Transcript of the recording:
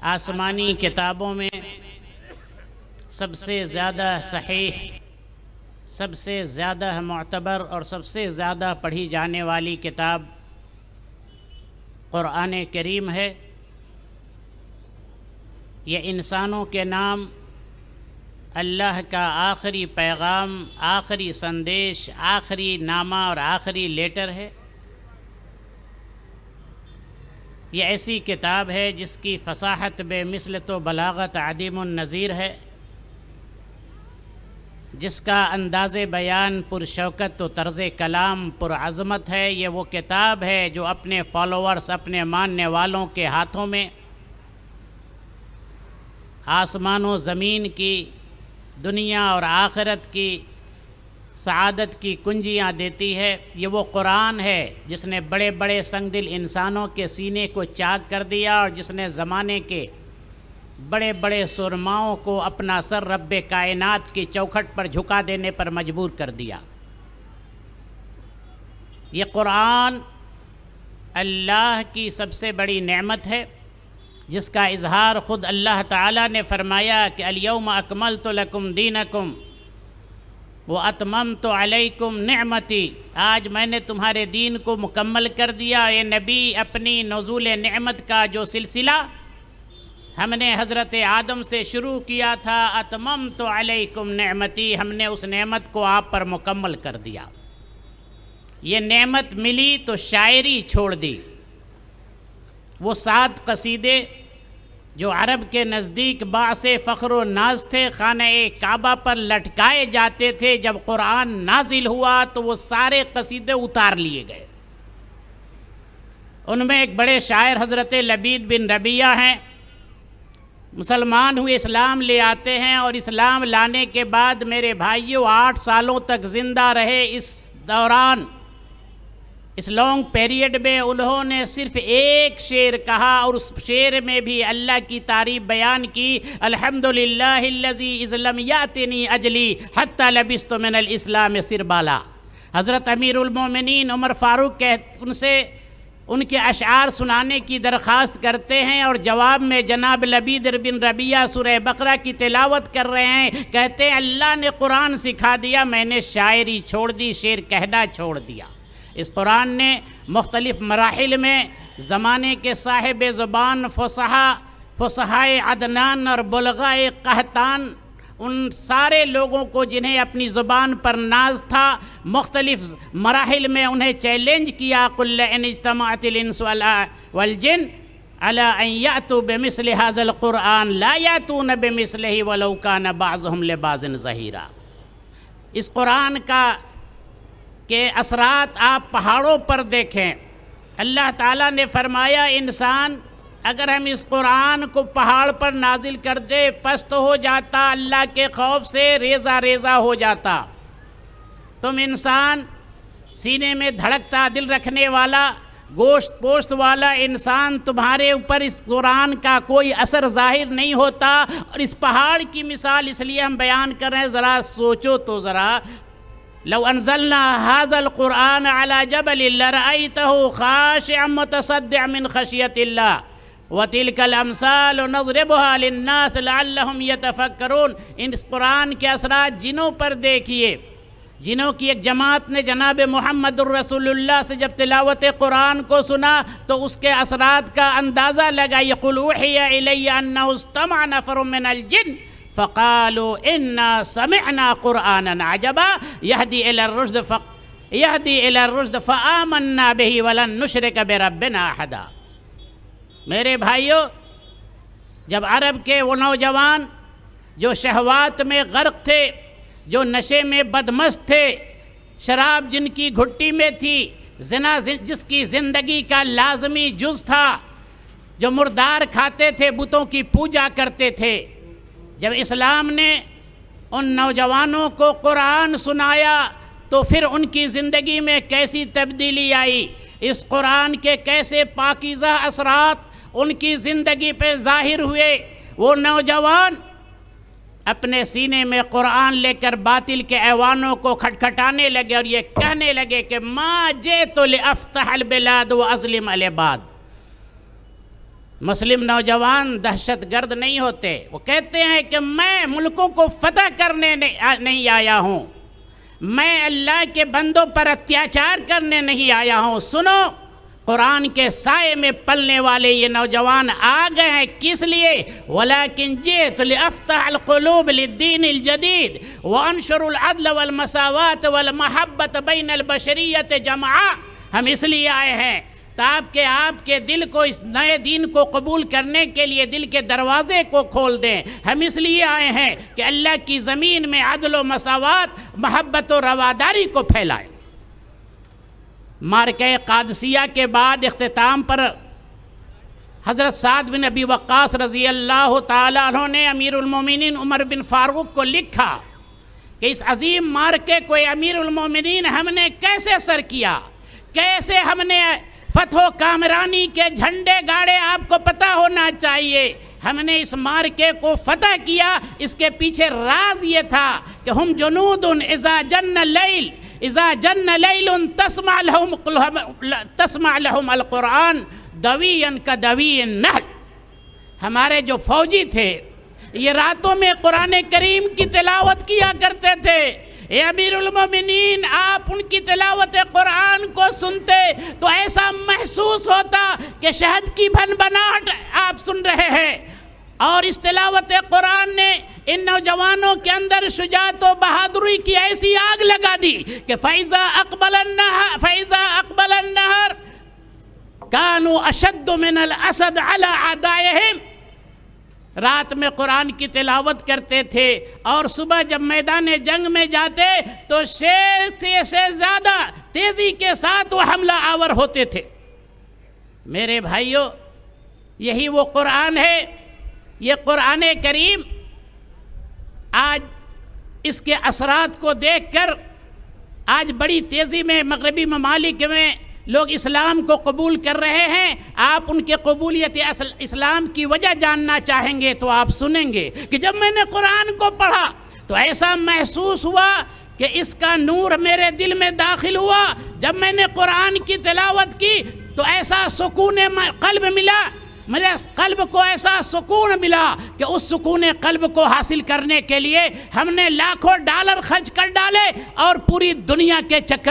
آسمانی کتابوں میں سب سے زیادہ صحیح، سب سے زیادہ معتبر اور سب سے زیادہ پڑھی جانے والی کتاب قرآن کریم ہے۔ یہ انسانوں کے نام اللہ کا آخری پیغام، آخری سندیش، آخری نامہ اور آخری لیٹر ہے۔ یہ ایسی کتاب ہے جس کی فصاحت بے مثل تو بلاغت عدیم النظیر ہے، جس کا انداز بیان پرشوکت و طرز کلام پر عظمت ہے۔ یہ وہ کتاب ہے جو اپنے فالوورز، اپنے ماننے والوں کے ہاتھوں میں آسمان و زمین کی، دنیا اور آخرت کی سعادت کی کنجیاں دیتی ہے۔ یہ وہ قرآن ہے جس نے بڑے بڑے سنگ دل انسانوں کے سینے کو چاک کر دیا اور جس نے زمانے کے بڑے بڑے سرماؤں کو اپنا سر رب کائنات کی چوکھٹ پر جھکا دینے پر مجبور کر دیا۔ یہ قرآن اللہ کی سب سے بڑی نعمت ہے، جس کا اظہار خود اللہ تعالیٰ نے فرمایا کہ الیوم اکملت لکم دینکم واتممت علیکم نعمتی، آج میں نے تمہارے دین کو مکمل کر دیا۔ اے نبی، اپنی نزول نعمت کا جو سلسلہ ہم نے حضرت آدم سے شروع کیا تھا، اتممت علیکم نعمتی، ہم نے اس نعمت کو آپ پر مکمل کر دیا۔ یہ نعمت ملی تو شاعری چھوڑ دی۔ وہ 7 قصیدے جو عرب کے نزدیک باعث فخر و ناز تھے، خانہ کعبہ پر لٹکائے جاتے تھے، جب قرآن نازل ہوا تو وہ سارے قصیدے اتار لیے گئے۔ ان میں ایک بڑے شاعر حضرت لبید بن ربیہ ہیں، مسلمان ہوئے، اسلام لے آتے ہیں، اور اسلام لانے کے بعد میرے بھائیوں 8 سالوں تک زندہ رہے۔ اس دوران، اس لانگ پیریڈ میں انہوں نے صرف ایک شعر کہا، اور اس شعر میں بھی اللہ کی تعریف بیان کی، الحمدللہ الذی اذ لم یاتنی اجلی حتی لبثت من الاسلام سربالا۔ حضرت امیر المومنین عمر فاروق ان سے ان کے اشعار سنانے کی درخواست کرتے ہیں، اور جواب میں جناب لبید بن ربیہ سورہ بقرہ کی تلاوت کر رہے ہیں۔ کہتے ہیں اللہ نے قرآن سکھا دیا، میں نے شاعری چھوڑ دی، شعر کہنا چھوڑ دیا۔ اس قرآن نے مختلف مراحل میں زمانے کے صاحب زبان فصحائے عدنان اور بلغائے قحطان، ان سارے لوگوں کو جنہیں اپنی زبان پر ناز تھا، مختلف مراحل میں انہیں چیلنج کیا، قل ان اجتمعت الانس والجن علی ان یأتوا بمثل ھذا القرآن لا یأتون بمثلہ ولو کان بعضهم لبعض ظہیرا۔ اس قرآن کے اثرات آپ پہاڑوں پر دیکھیں۔ اللہ تعالیٰ نے فرمایا انسان اگر ہم اس قرآن کو پہاڑ پر نازل کر دے، پست ہو جاتا، اللہ کے خوف سے ریزہ ریزہ ہو جاتا۔ تم انسان سینے میں دھڑکتا دل رکھنے والا، گوشت پوشت والا انسان، تمہارے اوپر اس قرآن کا کوئی اثر ظاہر نہیں ہوتا۔ اور اس پہاڑ کی مثال اس لیے ہم بیان کر رہے ہیں، ذرا سوچو تو ذرا، لو انزلنا هذا القرآن على جبل لرأيته خاشعا متصدعا من خشية الله وتلك الامثال نضربها للناس لعلهم يتفكرون۔ اس قرآن کے اثرات جنوں پر دیکھیے۔ جنوں کی ایک جماعت نے جناب محمد الرسول اللہ سے جب تلاوت قرآن کو سنا تو اس کے اثرات کا اندازہ لگائیے۔ قل اوحی الی انہ استمع نفر من الجن فقالوا انا سمعنا قرآنا عجبا یہدی الی الرشد فآمنا به ولن نشرک بربنا احدا۔ میرے بھائیوں، جب عرب کے وہ نوجوان جو شہوات میں غرق تھے، جو نشے میں بدمست تھے، شراب جن کی گھٹی میں تھی، زنا جس کی زندگی کا لازمی جز تھا، جو مردار کھاتے تھے، بتوں کی پوجا کرتے تھے، جب اسلام نے ان نوجوانوں کو قرآن سنایا تو پھر ان کی زندگی میں کیسی تبدیلی آئی، اس قرآن کے کیسے پاکیزہ اثرات ان کی زندگی پہ ظاہر ہوئے۔ وہ نوجوان اپنے سینے میں قرآن لے کر باطل کے ایوانوں کو کھٹکھٹانے لگے اور یہ کہنے لگے کہ ما جئت لأفتح البلاد وأظلم العباد۔ مسلم نوجوان دہشت گرد نہیں ہوتے، وہ کہتے ہیں کہ میں ملکوں کو فتح کرنے نہیں آیا ہوں، میں اللہ کے بندوں پر اتیاچار کرنے نہیں آیا ہوں۔ سنو، قرآن کے سائے میں پلنے والے یہ نوجوان آ گئے ہیں کس لیے؟ وَلَكِنْ جِئْتُ لِأَفْتَحَ الْقُلُوبَ لِلدِّينِ الْجَدِيدِ وَأَنْشُرُ الْعَدْلَ وَالْمَسَاوَاةَ وَالْمَحَبَّةَ بَيْنَ الْبَشَرِيَّةِ جَمْعًا۔ ہم اس لیے آئے ہیں تاکہ آپ کے دل کو اس نئے دین کو قبول کرنے کے لیے دل کے دروازے کو کھول دیں۔ ہم اس لیے آئے ہیں کہ اللہ کی زمین میں عدل و مساوات، محبت و رواداری کو پھیلائیں۔ معرکہ قادسیہ کے بعد اختتام پر حضرت سعد بن ابی وقاص رضی اللہ تعالیٰ عنہ نے امیر المومنین عمر بن فاروق کو لکھا کہ اس عظیم معرکے کو امیر المومنین ہم نے کیسے سر کیا، کیسے ہم نے فتح و کامرانی کے جھنڈے گاڑے، آپ کو پتہ ہونا چاہیے۔ ہم نے اس معرکے کو فتح کیا، اس کے پیچھے راز یہ تھا کہ ہم جنود اذا جن اللیل تسمع لهم القرآن دویًا کدوی النحل۔ ہمارے جو فوجی تھے یہ راتوں میں قرآن کریم کی تلاوت کیا کرتے تھے۔ اے امیر المومنین، آپ ان کی تلاوت قرآن کو سنتے تو ایسا محسوس ہوتا کہ شہد کی بھن بناہٹ آپ سن رہے ہیں۔ اور اس تلاوت قرآن نے ان نوجوانوں کے اندر شجاعت و بہادری کی ایسی آگ لگا دی کہ فَإِذَا أَقْبَلَ النَّهَرُ كَانُوا أَشَدُّ مِنَ الْأَسَدِ عَلَىٰ أَعْدَائِهِمْ۔ رات میں قرآن کی تلاوت کرتے تھے اور صبح جب میدان جنگ میں جاتے تو شیر سے زیادہ تیزی کے ساتھ وہ حملہ آور ہوتے تھے۔ میرے بھائیوں، یہی وہ قرآن ہے، یہ قرآن کریم آج اس کے اثرات کو دیکھ کر آج بڑی تیزی میں مغربی ممالک میں لوگ اسلام کو قبول کر رہے ہیں۔ آپ ان کے قبولیت اسلام کی وجہ جاننا چاہیں گے تو آپ سنیں گے کہ جب میں نے قرآن کو پڑھا تو ایسا محسوس ہوا کہ اس کا نور میرے دل میں داخل ہوا۔ جب میں نے قرآن کی تلاوت کی تو ایسا سکون قلب ملا، میرے قلب کو ایسا سکون ملا کہ اس سکون قلب کو حاصل کرنے کے لیے ہم نے لاکھوں ڈالر خرچ کر ڈالے اور پوری دنیا کے چکر